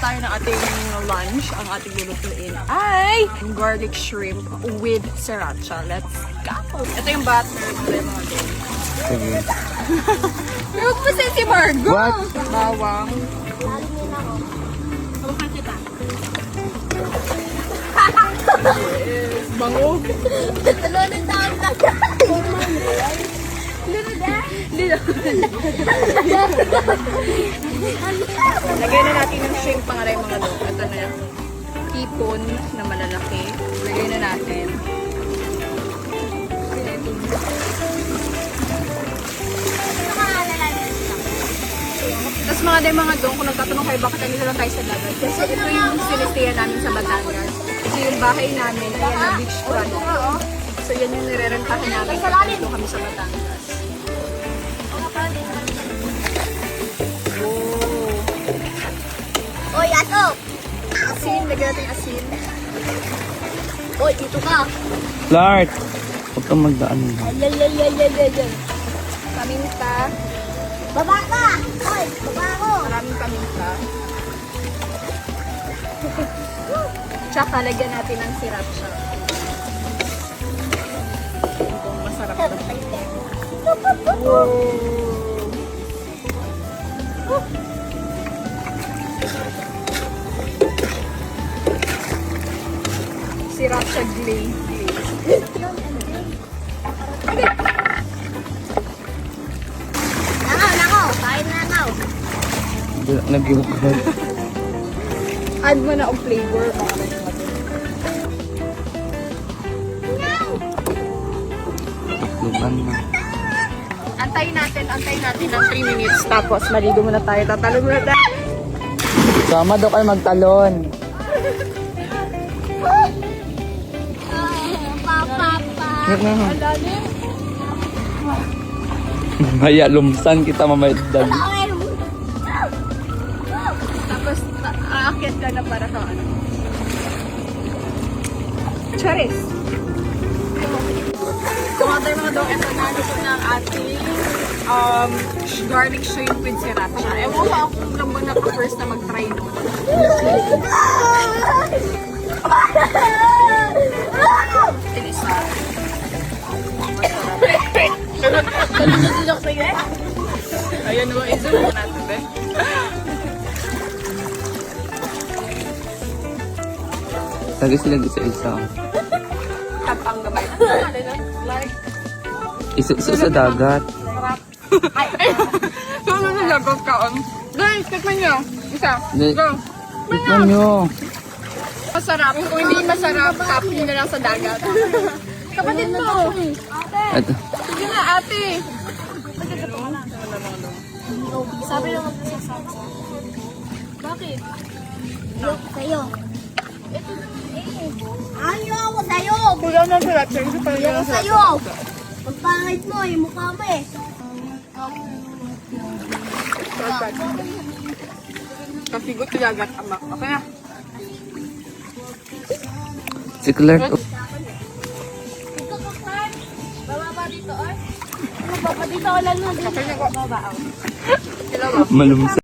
tayo ng ating lunch. Ang ating lulutuin ay garlic shrimp with sriracha. Let's go! Ito yung butter. Sige. Pero pa si Margo! What? Bawang. Hawakan kita. Bango. Talunin taon na. Lagyan na natin yung shrimp pangaray mga do. Ito na yung hipon na malalaki. Lagyan na natin. Tapos mga doon, kung nagtatanong kayo bakit nandito lang tayo sa dagat. Kasi ito yung sinistaya namin sa Batangas. Kasi yung bahay namin, ayan na beach front. So yan yung nirerentahan namin. Dito kami sa Batangas. Oh. Oy, ato! Asin, lagyan natin asin. Oy, dito ka! Clark! Huwag kang magdaan. Lalalalalalala. Paminta. Baba ka! Oy, baba ako! Maraming paminta. Tsaka lagyan natin ng sriracha. Ito, masarap na. Wow! Sriracha glaze. Nakaw! Kain na nakaw! Nag-iwag. Add mo na ang flavor. Tukluban na. Antayin natin ng 3 minutes. Tapos maligo muna tayo. Tatalo muna tayo. Sama daw kayo magtalon. Maya, lumsan kita mamaydag. Tapos aakyat ka na para sa ano. Charis! Kumatay mga daw, ito na ito ng ating garlic shrimp with sriracha. Ewan ko ako kung lang ba naka-first na mag-try nun. Tinisa. Tulog sa'yo eh? Ayan o, i-zoom mo natin eh. Lagi sila isa-isa. Tapang gamay. Like, Isa sa dagat. so, lagot ka on. Guys, tikman nyo. Isa. Go. Tignan nyo. Masarap. Kung hindi masarap, tapon nyo na lang sa dagat. Kapatid mo. Ito. Sige na, ate. Sabi lang ako sa saksa. Bakit? Sa'yo. Ayaw ako sa'yo! Kulang ng sriracha. Ayaw ako sa'yo! Pagpangit mo, yung mukha mo eh. Kasigot sa dagat, ama. Okay na. Si Clark. Ito ka, Clark. Bababa dito, ay. Bababa dito, wala na. Okay na ko. Bababa, Kailangan. Malumsan.